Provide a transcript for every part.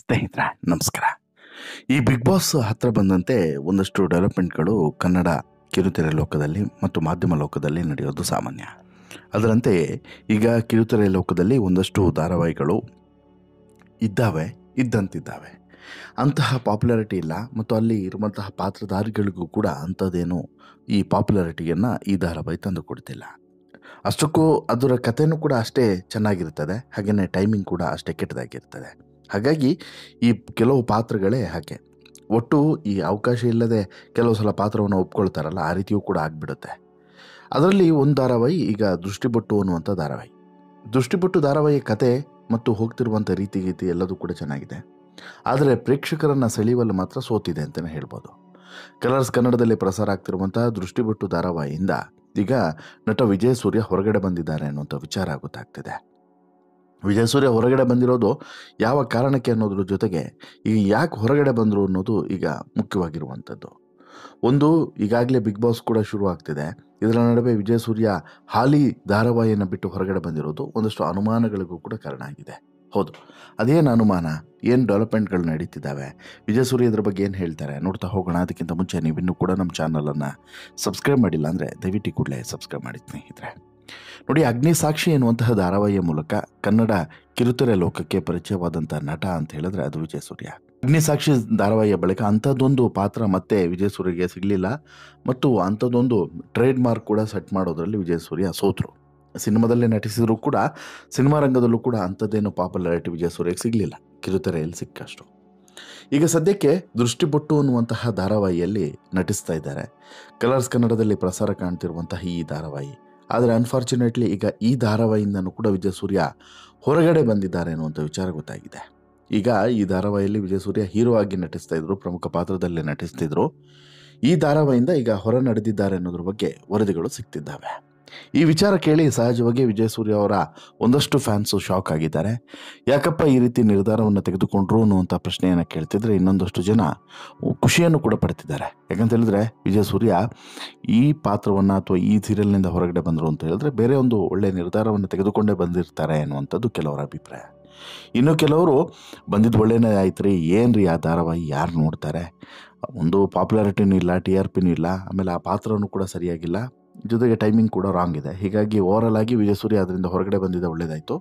ಸ್ನೇಹಿತರೆ ನಮಸ್ಕಾರ. ಈ ಬಿಗ್ ಬಾಸ್ ಹತ್ರ ಬಂದಂತೆ ಒಂದಷ್ಟು ಡೆವಲಪ್ಮೆಂಟ್ಗಳು ಕನ್ನಡ ಕಿರುತೆರೆ ಲೋಕದಲ್ಲಿ ಮತ್ತು ಮಾಧ್ಯಮ ಲೋಕದಲ್ಲಿ ನಡೆಯೋದು ಸಾಮಾನ್ಯ. ಅದರಂತೆ ಈಗ ಕಿರುತೆರೆ ಲೋಕದಲ್ಲಿ ಒಂದಷ್ಟು ಧಾರಾವಾಹಿಗಳು ಇದ್ದಂತಿದ್ದಾವೆ. ಅಂತಹ ಪಾಪ್ಯುಲಾರಿಟಿ ಇಲ್ಲ ಮತ್ತು ಅಲ್ಲಿ ಇರುವಂತಹ ಪಾತ್ರಧಾರಿಗಳಿಗೂ ಕೂಡ ಅಂಥದ್ದೇನು ಈ ಪಾಪ್ಯುಲಾರಿಟಿಯನ್ನು ಈ ಧಾರಾವಾಹಿ ತಂದು ಕೊಡ್ತಿಲ್ಲ. ಅಷ್ಟಕ್ಕೂ ಅದರ ಕಥೆನೂ ಕೂಡ ಅಷ್ಟೇ ಚೆನ್ನಾಗಿರ್ತದೆ, ಹಾಗೆಯೇ ಟೈಮಿಂಗ್ ಕೂಡ ಅಷ್ಟೇ ಕೆಟ್ಟದಾಗಿರ್ತದೆ. ಹಾಗಾಗಿ ಈ ಕೆಲವು ಪಾತ್ರಗಳೇ ಹಾಗೆ ಒಟ್ಟು ಈ ಅವಕಾಶ ಇಲ್ಲದೆ ಕೆಲವು ಸಲ ಪಾತ್ರವನ್ನು ಒಪ್ಕೊಳ್ತಾರಲ್ಲ, ಆ ರೀತಿಯೂ ಕೂಡ ಆಗಿಬಿಡುತ್ತೆ. ಅದರಲ್ಲಿ ಒಂದು ಧಾರಾವಾಹಿ ಈಗ ದೃಷ್ಟಿಬೊಟ್ಟು ಅನ್ನುವಂಥ ಧಾರಾವಾಹಿ. ದೃಷ್ಟಿಬೊಟ್ಟು ಧಾರಾವಾಹಿಯ ಕತೆ ಮತ್ತು ಹೋಗ್ತಿರುವಂಥ ರೀತಿ ಎಲ್ಲದೂ ಕೂಡ ಚೆನ್ನಾಗಿದೆ. ಆದರೆ ಪ್ರೇಕ್ಷಕರನ್ನು ಸೆಳೆಯುವಲ್ಲಿ ಮಾತ್ರ ಸೋತಿದೆ ಅಂತಲೇ ಹೇಳ್ಬೋದು. ಕಲರ್ಸ್ ಕನ್ನಡದಲ್ಲಿ ಪ್ರಸಾರ ಆಗ್ತಿರುವಂಥ ದೃಷ್ಟಿಬೊಟ್ಟು ಧಾರಾವಾಹಿಯಿಂದ ಈಗ ನಟ ವಿಜಯ್ ಸೂರ್ಯ ಹೊರಗಡೆ ಬಂದಿದ್ದಾರೆ ಅನ್ನುವಂಥ ವಿಚಾರ ಗೊತ್ತಾಗ್ತಿದೆ. ವಿಜಯ್ ಸೂರ್ಯ ಹೊರಗಡೆ ಬಂದಿರೋದು ಯಾವ ಕಾರಣಕ್ಕೆ ಅನ್ನೋದ್ರ ಜೊತೆಗೆ ಈಗ ಯಾಕೆ ಹೊರಗಡೆ ಬಂದರು ಅನ್ನೋದು ಈಗ ಮುಖ್ಯವಾಗಿರುವಂಥದ್ದು. ಒಂದು, ಈಗಾಗಲೇ ಬಿಗ್ ಬಾಸ್ ಕೂಡ ಶುರು ಆಗ್ತಿದೆ. ಇದರ ನಡುವೆ ವಿಜಯ್ ಸೂರ್ಯ ಹಾಲಿ ಧಾರಾವಾಹಿಯನ್ನು ಬಿಟ್ಟು ಹೊರಗಡೆ ಬಂದಿರೋದು ಒಂದಷ್ಟು ಅನುಮಾನಗಳಿಗೂ ಕೂಡ ಕಾರಣ ಆಗಿದೆ. ಹೌದು, ಅದೇನು ಅನುಮಾನ, ಏನು ಡೆವಲಪ್ಮೆಂಟ್ಗಳು ನಡೀತಿದ್ದಾವೆ, ವಿಜಯ್ ಸೂರ್ಯ ಇದ್ರ ಬಗ್ಗೆ ಏನು ಹೇಳ್ತಾರೆ ನೋಡ್ತಾ ಹೋಗೋಣ. ಅದಕ್ಕಿಂತ ಮುಂಚೆ ನೀವಿನ್ನೂ ಕೂಡ ನಮ್ಮ ಚಾನಲನ್ನು ಸಬ್ಸ್ಕ್ರೈಬ್ ಮಾಡಿಲ್ಲ ಅಂದರೆ ದಯವಿಟ್ಟು ಕೂಡಲೇ ಸಬ್ಸ್ಕ್ರೈಬ್ ಮಾಡಿ ಸ್ನೇಹಿತರೆ. ನೋಡಿ, ಅಗ್ನಿಸಾಕ್ಷಿ ಎನ್ನುವಂತಹ ಧಾರಾವಾಹಿಯ ಮೂಲಕ ಕನ್ನಡ ಕಿರುತೆರೆ ಲೋಕಕ್ಕೆ ಪರಿಚಯವಾದಂಥ ನಟ ಅಂತ ಹೇಳಿದ್ರೆ ಅದು ವಿಜಯ್ ಸೂರ್ಯ. ಅಗ್ನಿಸಾಕ್ಷಿ ಧಾರಾವಾಹಿಯ ಬಳಿಕ ಅಂಥದ್ದೊಂದು ಪಾತ್ರ ಮತ್ತೆ ವಿಜಯ್ ಸೂರ್ಯಗೆ ಸಿಗಲಿಲ್ಲ ಮತ್ತು ಅಂಥದ್ದೊಂದು ಟ್ರೇಡ್ ಮಾರ್ಕ್ ಕೂಡ ಸೆಟ್ ಮಾಡೋದ್ರಲ್ಲಿ ವಿಜಯ್ ಸೂರ್ಯ ಸೋತರು. ಸಿನಿಮಾದಲ್ಲೇ ನಟಿಸಿದರೂ ಕೂಡ ಸಿನಿಮಾ ರಂಗದಲ್ಲೂ ಕೂಡ ಅಂಥದ್ದೇನು ಪಾಪ್ಯುಲಾರಿಟಿ ವಿಜಯ್ ಸೂರ್ಯಗೆ ಸಿಗಲಿಲ್ಲ, ಕಿರುತೆರೆಯಲ್ಲಿ ಸಿಕ್ಕಷ್ಟು. ಈಗ ಸದ್ಯಕ್ಕೆ ದೃಷ್ಟಿಬೊಟ್ಟು ಅನ್ನುವಂತಹ ಧಾರಾವಾಹಿಯಲ್ಲಿ ನಟಿಸ್ತಾ ಇದ್ದಾರೆ. ಕಲರ್ಸ್ ಕನ್ನಡದಲ್ಲಿ ಪ್ರಸಾರ ಕಾಣ್ತಿರುವಂತಹ ಈ ಧಾರಾವಾಹಿ. ಆದರೆ ಅನ್ಫಾರ್ಚುನೇಟ್ಲಿ ಈಗ ಈ ಧಾರಾವಾಹಿಯಿಂದನೂ ಕೂಡ ವಿಜಯ್ ಸೂರ್ಯ ಹೊರಗಡೆ ಬಂದಿದ್ದಾರೆ ಅನ್ನುವಂಥ ವಿಚಾರ ಗೊತ್ತಾಗಿದೆ. ಈಗ ಈ ಧಾರಾವಾಹಿಯಲ್ಲಿ ವಿಜಯ್ ಸೂರ್ಯ ಹೀರೋ ಆಗಿ ನಟಿಸ್ತಾ ಇದ್ರು, ಪ್ರಮುಖ ಪಾತ್ರದಲ್ಲಿ ನಟಿಸ್ತಿದ್ರು. ಈ ಧಾರಾವಾಹಿಯಿಂದ ಈಗ ಹೊರ ನಡೆದಿದ್ದಾರೆ ಅನ್ನೋದ್ರ ಬಗ್ಗೆ ವರದಿಗಳು ಸಿಗ್ತಿದ್ದಾವೆ. ಈ ವಿಚಾರ ಕೇಳಿ ಸಹಜವಾಗಿ ವಿಜಯ್ ಸೂರ್ಯ ಅವರ ಒಂದಷ್ಟು ಫ್ಯಾನ್ಸು ಶಾಕ್ ಆಗಿದ್ದಾರೆ. ಯಾಕಪ್ಪ ಈ ರೀತಿ ನಿರ್ಧಾರವನ್ನು ತೆಗೆದುಕೊಂಡ್ರು ಅನ್ನುವಂಥ ಪ್ರಶ್ನೆಯನ್ನು ಕೇಳ್ತಿದ್ರೆ ಇನ್ನೊಂದಷ್ಟು ಜನ ಖುಷಿಯನ್ನು ಕೂಡ ಪಡ್ತಿದ್ದಾರೆ. ಯಾಕಂತ ಹೇಳಿದ್ರೆ ವಿಜಯ್ ಸೂರ್ಯ ಈ ಪಾತ್ರವನ್ನು ಅಥವಾ ಈ ಸೀರಿಯಲ್ನಿಂದ ಹೊರಗಡೆ ಬಂದರು ಅಂತ ಹೇಳಿದ್ರೆ ಬೇರೆ ಒಂದು ಒಳ್ಳೆಯ ನಿರ್ಧಾರವನ್ನು ತೆಗೆದುಕೊಂಡೇ ಬಂದಿರ್ತಾರೆ ಅನ್ನುವಂಥದ್ದು ಕೆಲವರ ಅಭಿಪ್ರಾಯ. ಇನ್ನು ಕೆಲವರು ಬಂದಿದ್ದು ಒಳ್ಳೆಯೇ ಆಯ್ತು ರೀ, ಏನು ರೀ ಆ ಧಾರಾವಾಹಿ ಯಾರು ನೋಡ್ತಾರೆ, ಒಂದು ಪಾಪ್ಯುಲಾರಿಟಿನೂ ಇಲ್ಲ, TRPನೂ ಇಲ್ಲ, ಆಮೇಲೆ ಆ ಪಾತ್ರನೂ ಕೂಡ ಸರಿಯಾಗಿಲ್ಲ, ಜೊತೆಗೆ ಟೈಮಿಂಗ್ ಕೂಡ ರಾಂಗ್ ಇದೆ. ಹೀಗಾಗಿ ಓವರಾಲ್ ಆಗಿ ವಿಜಯ್ ಸೂರ್ಯ ಅದರಿಂದ ಹೊರಗಡೆ ಬಂದಿದ್ದ ಒಳ್ಳೆಯದಾಯಿತು,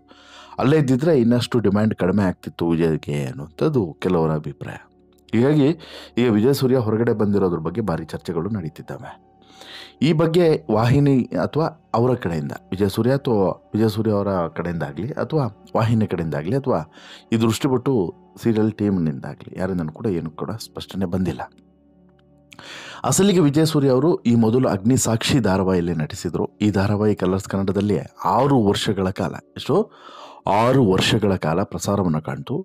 ಅಲ್ಲೇ ಇದ್ದಿದ್ರೆ ಇನ್ನಷ್ಟು ಡಿಮ್ಯಾಂಡ್ ಕಡಿಮೆ ಆಗ್ತಿತ್ತು ವಿಜಯ್ಗೆ ಅನ್ನುವಂಥದ್ದು ಕೆಲವರ ಅಭಿಪ್ರಾಯ. ಹೀಗಾಗಿ ಈಗ ವಿಜಯ್ ಸೂರ್ಯ ಹೊರಗಡೆ ಬಂದಿರೋದ್ರ ಬಗ್ಗೆ ಭಾರಿ ಚರ್ಚೆಗಳು ನಡೀತಿದ್ದಾವೆ. ಈ ಬಗ್ಗೆ ವಾಹಿನಿ ಅಥವಾ ಅವರ ಕಡೆಯಿಂದ ವಿಜಯ್ ಸೂರ್ಯ ಅವರ ಕಡೆಯಿಂದಾಗಲಿ ಅಥವಾ ವಾಹಿನಿ ಕಡೆಯಿಂದಾಗಲಿ ಅಥವಾ ಈ ದೃಷ್ಟಿಬೊಟ್ಟು ಸೀರಿಯಲ್ ಟೀಮ್ನಿಂದಾಗಲಿ ಯಾರಿಂದನೂ ಕೂಡ ಏನೂ ಕೂಡ ಸ್ಪಷ್ಟನೆ ಬಂದಿಲ್ಲ. ಅಸಲಿಗೆ ವಿಜಯ್ ಸೂರ್ಯ ಅವರು ಈ ಮೊದಲು ಅಗ್ನಿಸಾಕ್ಷಿ ಧಾರಾವಾಹಿಯಲ್ಲಿ ನಟಿಸಿದರು. ಈ ಧಾರಾವಾಹಿ ಕಲರ್ಸ್ ಕನ್ನಡದಲ್ಲಿ 6 ವರ್ಷಗಳ ಕಾಲ ಪ್ರಸಾರವನ್ನು ಕಾಣ್ತು.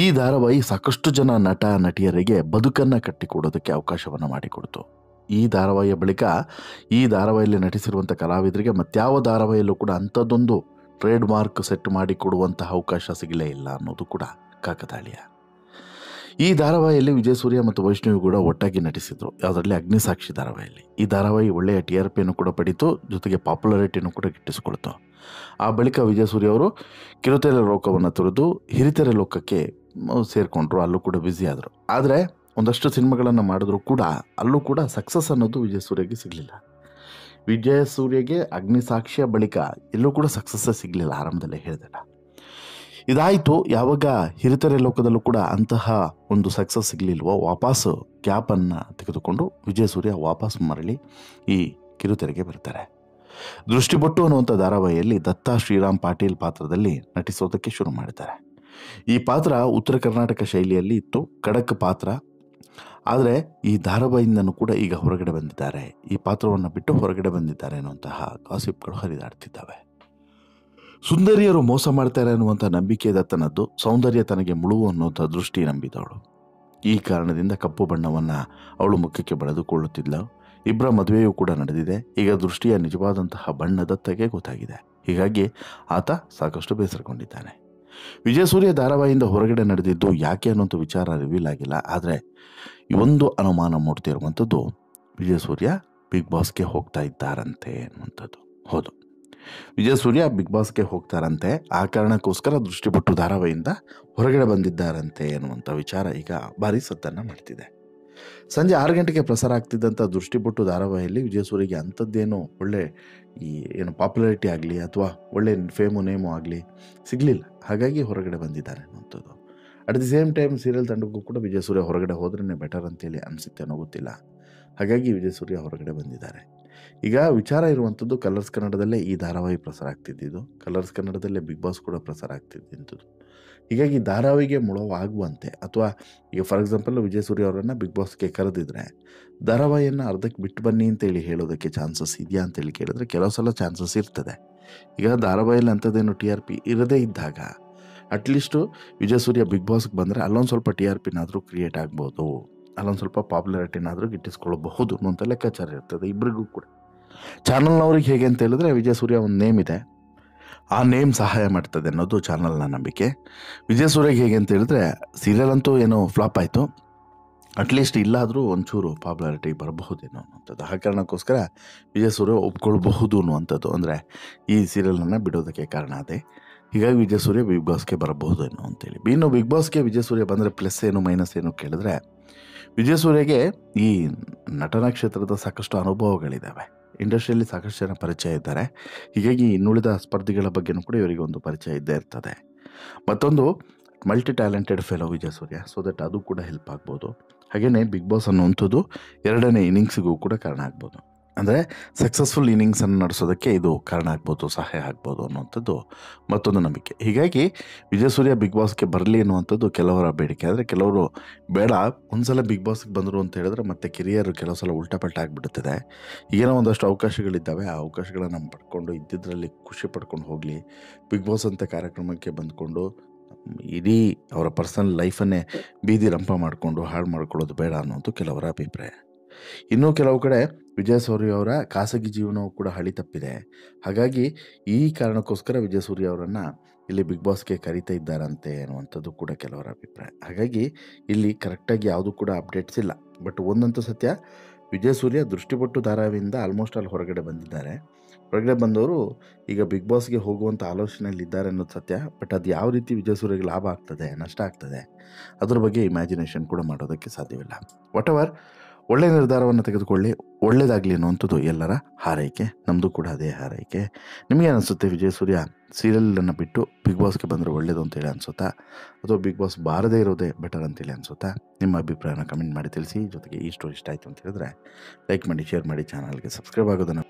ಈ ಧಾರಾವಾಹಿ ಸಾಕಷ್ಟು ಜನ ನಟ ನಟಿಯರಿಗೆ ಬದುಕನ್ನು ಕಟ್ಟಿಕೊಡೋದಕ್ಕೆ ಅವಕಾಶವನ್ನು ಮಾಡಿಕೊಡ್ತು. ಈ ಧಾರಾವಾಹಿಯ ಬಳಿಕ ಈ ಧಾರಾವಾಹಿಯಲ್ಲಿ ನಟಿಸಿರುವಂಥ ಕಲಾವಿದರಿಗೆ ಮತ್ಯಾವ ಧಾರಾವಾಹಿಯಲ್ಲೂ ಕೂಡ ಅಂಥದ್ದೊಂದು ಟ್ರೇಡ್ ಮಾರ್ಕ್ ಸೆಟ್ ಮಾಡಿಕೊಡುವಂತಹ ಅವಕಾಶ ಸಿಗಲೇ ಇಲ್ಲ ಅನ್ನೋದು ಕೂಡ ಕಾಕತಾಳೀಯ. ಈ ಧಾರಾವಾಹಿಯಲ್ಲಿ ವಿಜಯ್ ಸೂರ್ಯ ಮತ್ತು ವೈಷ್ಣವಿ ಕೂಡ ಒಟ್ಟಾಗಿ ನಟಿಸಿದರು, ಯಾವುದರಲ್ಲಿ ಅಗ್ನಿಸಾಕ್ಷಿ ಧಾರಾವಾಹಿಯಲ್ಲಿ. ಈ ಧಾರಾವಾಹಿ ಒಳ್ಳೆಯ TRPಯನ್ನು ಕೂಡ ಪಡೀತು, ಜೊತೆಗೆ ಪಾಪ್ಯುಲಾರಿಟಿಯನ್ನು ಕೂಡ ಗಿಟ್ಟಿಸಿಕೊಳ್ತು. ಆ ಬಳಿಕ ವಿಜಯ್ ಸೂರ್ಯ ಅವರು ಕಿರುತೆರೆ ಲೋಕವನ್ನು ತೊರೆದು ಹಿರಿತೆರೆ ಲೋಕಕ್ಕೆ ಸೇರಿಕೊಂಡ್ರು, ಅಲ್ಲೂ ಕೂಡ ಬ್ಯುಸಿ ಆದರು. ಆದರೆ ಒಂದಷ್ಟು ಸಿನಿಮಾಗಳನ್ನು ಮಾಡಿದ್ರು ಕೂಡ ಅಲ್ಲೂ ಕೂಡ ಸಕ್ಸಸ್ ಅನ್ನೋದು ವಿಜಯ್ ಸೂರ್ಯಗೆ ಸಿಗಲಿಲ್ಲ. ವಿಜಯ್ ಸೂರ್ಯಗೆ ಅಗ್ನಿಸಾಕ್ಷಿಯ ಬಳಿಕ ಎಲ್ಲೂ ಕೂಡ ಸಕ್ಸಸ್ಸೇ ಸಿಗಲಿಲ್ಲ, ಆರಂಭದಲ್ಲೇ ಹೇಳಿದೆಲ್ಲ. ಇದಾಯಿತು, ಯಾವಾಗ ಹಿರಿತೆರೆ ಲೋಕದಲ್ಲೂ ಕೂಡ ಅಂತಹ ಒಂದು ಸಕ್ಸಸ್ ಸಿಗಲಿಲ್ವೋ ವಾಪಸ್ಸು ಗ್ಯಾಪನ್ನು ತೆಗೆದುಕೊಂಡು ವಿಜಯ್ ಸೂರ್ಯ ವಾಪಸ್ ಮರಳಿ ಈ ಕಿರುತೆರೆಗೆ ಬರ್ತಾರೆ. ದೃಷ್ಟಿಬೊಟ್ಟು ಅನ್ನುವಂಥ ಧಾರಾವಾಹಿಯಲ್ಲಿ ದತ್ತಾ ಶ್ರೀರಾಮ್ ಪಾಟೀಲ್ ಪಾತ್ರದಲ್ಲಿ ನಟಿಸೋದಕ್ಕೆ ಶುರು ಮಾಡಿದ್ದಾರೆ. ಈ ಪಾತ್ರ ಉತ್ತರ ಕರ್ನಾಟಕ ಶೈಲಿಯಲ್ಲಿ ಇತ್ತು, ಖಡಕ್ ಪಾತ್ರ. ಆದರೆ ಈ ಧಾರಾವಾಹಿಯಿಂದನೂ ಕೂಡ ಈಗ ಹೊರಗಡೆ ಬಂದಿದ್ದಾರೆ, ಈ ಪಾತ್ರವನ್ನು ಬಿಟ್ಟು ಹೊರಗಡೆ ಬಂದಿದ್ದಾರೆ ಅನ್ನುವಂತಹ ಗಾಸಿಪ್ಗಳು ಹರಿದಾಡ್ತಿದ್ದಾವೆ. ಸುಂದರಿಯರು ಮೋಸ ಮಾಡ್ತಾರೆ ಅನ್ನುವಂಥ ನಂಬಿಕೆ ದತ್ತನದ್ದು, ಸೌಂದರ್ಯ ತನಗೆ ಮುಳುವು ಅನ್ನುವಂಥ ದೃಷ್ಟಿ ನಂಬಿದವಳು. ಈ ಕಾರಣದಿಂದ ಕಪ್ಪು ಬಣ್ಣವನ್ನು ಅವಳು ಮುಖಕ್ಕೆ ಬಳೆದುಕೊಳ್ಳುತ್ತಿದ್ಲು. ಇಬ್ಬರ ಮದುವೆಯೂ ಕೂಡ ನಡೆದಿದೆ. ಈಗ ದೃಷ್ಟಿಯ ನಿಜವಾದಂತಹ ಬಣ್ಣ ದತ್ತಗೆ ಗೊತ್ತಾಗಿದೆ. ಹೀಗಾಗಿ ಆತ ಸಾಕಷ್ಟು ಬೇಸರಗೊಂಡಿದ್ದಾನೆ. ವಿಜಯ್ ಸೂರ್ಯ ಧಾರಾವಾಹಿಯಿಂದ ಹೊರಗಡೆ ನಡೆದಿದ್ದು ಯಾಕೆ ಅನ್ನೋಂಥ ವಿಚಾರ ರಿವೀಲ್ ಆಗಿಲ್ಲ. ಆದರೆ ಒಂದು ಅನುಮಾನ ಮೂಡ್ತಿರುವಂಥದ್ದು ವಿಜಯ್ ಸೂರ್ಯ ಬಿಗ್ ಬಾಸ್ಗೆ ಹೋಗ್ತಾ ಇದ್ದಾರಂತೆ ಅನ್ನುವಂಥದ್ದು. ಹೌದು, ವಿಜಯ್ ಸೂರ್ಯ ಬಿಗ್ ಬಾಸ್ಗೆ ಹೋಗ್ತಾರಂತೆ. ಆ ಕಾರಣಕ್ಕೋಸ್ಕರ ದೃಷ್ಟಿಪಟ್ಟು ಧಾರಾವಾಹಿಯಿಂದ ಹೊರಗಡೆ ಬಂದಿದ್ದಾರಂತೆ ಎನ್ನುವಂಥ ವಿಚಾರ ಈಗ ಭಾರಿ ಸದ್ದನ್ನು ಮಾಡ್ತಿದೆ. ಸಂಜೆ 6 ಗಂಟೆಗೆ ಪ್ರಸಾರ ಆಗ್ತಿದ್ದಂಥ ದೃಷ್ಟಿಪಟ್ಟು ಧಾರಾವಾಹಿಯಲ್ಲಿ ವಿಜಯ್ ಸೂರ್ಯಗೆ ಅಂಥದ್ದೇನು ಒಳ್ಳೆ ಈ ಏನು ಪಾಪ್ಯುಲಾರಿಟಿ ಆಗಲಿ ಅಥವಾ ಒಳ್ಳೆ ಫೇಮು ನೇಮು ಆಗಲಿ ಸಿಗಲಿಲ್ಲ. ಹಾಗಾಗಿ ಹೊರಗಡೆ ಬಂದಿದ್ದಾರೆ ಅನ್ನುವಂಥದ್ದು. At the same time serial ತಂಡಕ್ಕೂ ಕೂಡ ವಿಜಯ್ ಸೂರ್ಯ ಹೊರಗಡೆ ಹೋದ್ರೇ ಬೆಟರ್ ಅಂತೇಳಿ ಅನಿಸುತ್ತೆ ಅನ್ನೋ ಗೊತ್ತಿಲ್ಲ. ಹಾಗಾಗಿ ವಿಜಯ್ ಸೂರ್ಯ ಹೊರಗಡೆ ಬಂದಿದ್ದಾರೆ. ಈಗ ವಿಚಾರ ಇರುವಂಥದ್ದು ಕಲರ್ಸ್ ಕನ್ನಡದಲ್ಲೇ ಈ ಧಾರಾವಾಹಿ ಪ್ರಸಾರ ಆಗ್ತಿದ್ದಿದ್ದು, ಕಲರ್ಸ್ ಕನ್ನಡದಲ್ಲೇ ಬಿಗ್ ಬಾಸ್ ಕೂಡ ಪ್ರಸಾರ ಆಗ್ತಿದ್ದಂಥದ್ದು. ಹೀಗಾಗಿ ಧಾರಾವಾಹಿಗೆ ಮುಳುವಾಗುವಂತೆ ಅಥವಾ ಈಗ ಫಾರ್ ಎಕ್ಸಾಂಪಲ್ ವಿಜಯ್ ಸೂರ್ಯ ಅವರನ್ನು ಬಿಗ್ ಬಾಸ್ಗೆ ಕರೆದಿದ್ರೆ ಧಾರಾವಾಹಿಯನ್ನು ಅರ್ಧಕ್ಕೆ ಬಿಟ್ಟು ಬನ್ನಿ ಅಂತೇಳಿ ಹೇಳೋದಕ್ಕೆ ಚಾನ್ಸಸ್ ಇದೆಯಾ ಅಂತೇಳಿ ಕೇಳಿದ್ರೆ ಕೆಲವು ಸಲ ಚಾನ್ಸಸ್ ಇರ್ತದೆ. ಈಗ ಧಾರಾವಾಹಿಯಲ್ಲಿ ಅಂಥದ್ದೇನು TRP ಇರದೇ ಇದ್ದಾಗ ಅಟ್ಲೀಸ್ಟು ವಿಜಯ್ ಸೂರ್ಯ ಬಿಗ್ ಬಾಸ್ಗೆ ಬಂದರೆ ಅಲ್ಲೊಂದು ಸ್ವಲ್ಪ TRPನಾದರೂ ಕ್ರಿಯೇಟ್ ಆಗ್ಬೋದು, ಅಲ್ಲೊಂದು ಸ್ವಲ್ಪ ಪಾಪ್ಯುಲಾರಿಟಿನಾದರೂ ಗಿಟ್ಟಿಸ್ಕೊಳ್ಬಹುದು ಅನ್ನೋಂಥ ಲೆಕ್ಕಾಚಾರ ಇರ್ತದೆ ಇಬ್ಬರಿಗೂ ಕೂಡ. ಚಾನಲ್ನವ್ರಿಗೆ ಹೇಗೆ ಅಂತ ಹೇಳಿದ್ರೆ ವಿಜಯ್ ಸೂರ್ಯ ಒಂದು ನೇಮ್ ಇದೆ, ಆ ನೇಮ್ ಸಹಾಯ ಮಾಡ್ತದೆ ಅನ್ನೋದು ಚಾನಲ್ನ ನಂಬಿಕೆ. ವಿಜಯ್ ಸೂರ್ಯಗೆ ಹೇಗೆ ಅಂತ ಹೇಳಿದ್ರೆ ಸೀರಿಯಲ್ ಅಂತೂ ಏನೋ ಫ್ಲಾಪ್ ಆಯಿತು, ಅಟ್ಲೀಸ್ಟ್ ಇಲ್ಲಾದರೂ ಒಂಚೂರು ಪಾಪ್ಯುಲಾರಿಟಿ ಬರಬಹುದೇನೋ ಅನ್ನುವಂಥದ್ದು. ಆ ಕಾರಣಕ್ಕೋಸ್ಕರ ವಿಜಯ್ ಸೂರ್ಯ ಒಪ್ಕೊಳ್ಬಹುದು ಅನ್ನುವಂಥದ್ದು, ಅಂದರೆ ಈ ಸೀರಿಯಲನ್ನು ಬಿಡೋದಕ್ಕೆ ಕಾರಣ ಅದೇ. ಹೀಗಾಗಿ ವಿಜಯ್ ಸೂರ್ಯ ಬಿಗ್ ಬಾಸ್ಗೆ ಬರಬಹುದು ಏನೋ ಅಂತೇಳಿ. ಇನ್ನು ಬಿಗ್ ಬಾಸ್ಗೆ ವಿಜಯ್ ಸೂರ್ಯ ಬಂದರೆ ಪ್ಲಸ್ ಏನು ಮೈನಸ್ ಏನು ಕೇಳಿದ್ರೆ ವಿಜಯ್ ಸೂರ್ಯಗೆ ಈ ನಟನಾ ಕ್ಷೇತ್ರದ ಸಾಕಷ್ಟು ಅನುಭವಗಳಿದ್ದಾವೆ, ಇಂಡಸ್ಟ್ರಿಯಲ್ಲಿ ಸಾಕಷ್ಟು ಜನ ಪರಿಚಯ ಇದ್ದಾರೆ. ಹೀಗಾಗಿ ಇನ್ನುಳಿದ ಸ್ಪರ್ಧಿಗಳ ಬಗ್ಗೆನೂ ಕೂಡ ಇವರಿಗೆ ಒಂದು ಪರಿಚಯ ಇದ್ದೇ ಇರ್ತದೆ. ಮತ್ತೊಂದು multi talented fellow Vijay Surya, so that ಅದು ಕೂಡ ಹೆಲ್ಪ್ ಆಗ್ಬೋದು. ಹಾಗೆಯೇ ಬಿಗ್ ಬಾಸ್ ಅನ್ನುವಂಥದ್ದು 2ನೇ ಇನ್ನಿಂಗ್ಸಿಗೂ ಕೂಡ ಕಾರಣ ಆಗ್ಬೋದು, ಅಂದರೆ ಸಕ್ಸಸ್ಫುಲ್ ಇನ್ನಿಂಗ್ಸನ್ನು ನಡೆಸೋದಕ್ಕೆ ಇದು ಕಾರಣ ಆಗ್ಬೋದು, ಸಹಾಯ ಆಗ್ಬೋದು ಅನ್ನುವಂಥದ್ದು ಮತ್ತೊಂದು ನಂಬಿಕೆ. ಹೀಗಾಗಿ ವಿಜಯ್ ಸೂರ್ಯ ಬಿಗ್ ಬಾಸ್ಗೆ ಬರಲಿ ಅನ್ನುವಂಥದ್ದು ಕೆಲವರ ಬೇಡಿಕೆ. ಆದರೆ ಕೆಲವರು ಬೇಡ, ಒಂದ್ಸಲ ಬಿಗ್ ಬಾಸ್ಗೆ ಬಂದರು ಅಂತ ಹೇಳಿದ್ರೆ ಮತ್ತೆ ಕಿರಿಯರು ಕೆಲವು ಸಲ ಉಲ್ಟಾಪಲ್ಟ ಆಗಿಬಿಡುತ್ತದೆ. ಈಗೇನೋ ಒಂದಷ್ಟು ಅವಕಾಶಗಳಿದ್ದಾವೆ, ಆ ಅವಕಾಶಗಳನ್ನು ಪಡ್ಕೊಂಡು ಇದ್ದಿದ್ದರಲ್ಲಿ ಖುಷಿ ಪಡ್ಕೊಂಡು ಹೋಗಲಿ. ಬಿಗ್ ಬಾಸ್ ಅಂತ ಕಾರ್ಯಕ್ರಮಕ್ಕೆ ಬಂದ್ಕೊಂಡು ಇಡೀ ಅವರ ಪರ್ಸನಲ್ ಲೈಫನ್ನೇ ಬೀದಿ ರಂಪ ಮಾಡಿಕೊಂಡು ಹಾಳು ಮಾಡ್ಕೊಳ್ಳೋದು ಬೇಡ ಅನ್ನೋದು ಕೆಲವರ ಅಭಿಪ್ರಾಯ. ಇನ್ನೂ ಕೆಲವು ಕಡೆ ವಿಜಯ್ ಸೂರ್ಯ ಅವರ ಖಾಸಗಿ ಜೀವನವೂ ಕೂಡ ಹಳಿ ತಪ್ಪಿದೆ. ಹಾಗಾಗಿ ಈ ಕಾರಣಕ್ಕೋಸ್ಕರ ವಿಜಯ್ ಸೂರ್ಯ ಅವರನ್ನು ಇಲ್ಲಿ ಬಿಗ್ ಬಾಸ್ಗೆ ಕರೀತಾ ಇದ್ದಾರಂತೆ ಅನ್ನುವಂಥದ್ದು ಕೂಡ ಕೆಲವರ ಅಭಿಪ್ರಾಯ. ಹಾಗಾಗಿ ಇಲ್ಲಿ ಕರೆಕ್ಟಾಗಿ ಯಾವುದೂ ಕೂಡ ಅಪ್ಡೇಟ್ಸ್ ಇಲ್ಲ. ಬಟ್ ಒಂದಂತೂ ಸತ್ಯ, ವಿಜಯ್ ಸೂರ್ಯ ದೃಷ್ಟಿಪಟ್ಟು ಧಾರಾವಾಹಿಯಿಂದ ಆಲ್ಮೋಸ್ಟ್ ಅಲ್ಲಿ ಹೊರಗಡೆ ಬಂದಿದ್ದಾರೆ. ಹೊರಗಡೆ ಬಂದವರು ಈಗ ಬಿಗ್ ಬಾಸ್ಗೆ ಹೋಗುವಂಥ ಆಲೋಚನೆಯಲ್ಲಿ ಇದ್ದಾರೆ ಅನ್ನೋದು ಸತ್ಯ. ಬಟ್ ಅದು ಯಾವ ರೀತಿ ವಿಜಯ್ ಸೂರ್ಯಗೆ ಲಾಭ ಆಗ್ತದೆ ನಷ್ಟ ಆಗ್ತದೆ ಅದ್ರ ಬಗ್ಗೆ ಇಮ್ಯಾಜಿನೇಷನ್ ಕೂಡ ಮಾಡೋದಕ್ಕೆ ಸಾಧ್ಯವಿಲ್ಲ. ವಾಟ್ ಎವರ್, ಒಳ್ಳೆಯ ನಿರ್ಧಾರವನ್ನು ತೆಗೆದುಕೊಳ್ಳಿ, ಒಳ್ಳೆಯದಾಗಲಿ ಅನ್ನುವಂಥದ್ದು ಎಲ್ಲರ ಹಾರೈಕೆ, ನಮ್ಮದು ಕೂಡ ಅದೇ ಹಾರೈಕೆ. ನಿಮಗೆ ಅನಿಸುತ್ತೆ ವಿಜಯ್ ಸೂರ್ಯ ಸೀರಿಯಲನ್ನು ಬಿಟ್ಟು ಬಿಗ್ ಬಾಸ್ಗೆ ಬಂದರೆ ಒಳ್ಳೆಯದು ಅಂತೇಳಿ ಅನಿಸುತ್ತಾ, ಅಥವಾ ಬಿಗ್ ಬಾಸ್ ಬಾರದೇ ಇರೋದೇ ಬೆಟರ್ ಅಂತೇಳಿ ಅನಿಸುತ್ತಾ? ನಿಮ್ಮ ಅಭಿಪ್ರಾಯನ ಕಮೆಂಟ್ ಮಾಡಿ ತಿಳಿಸಿ. ಜೊತೆಗೆ ಈ ಸ್ಟೋರಿ ಇಷ್ಟ ಆಯಿತು ಅಂತ ಹೇಳಿದ್ರೆ ಲೈಕ್ ಮಾಡಿ, ಶೇರ್ ಮಾಡಿ, ಚಾನಲ್ಗೆ ಸಬ್ಸ್ಕ್ರೈಬ್ ಆಗೋದನ್ನು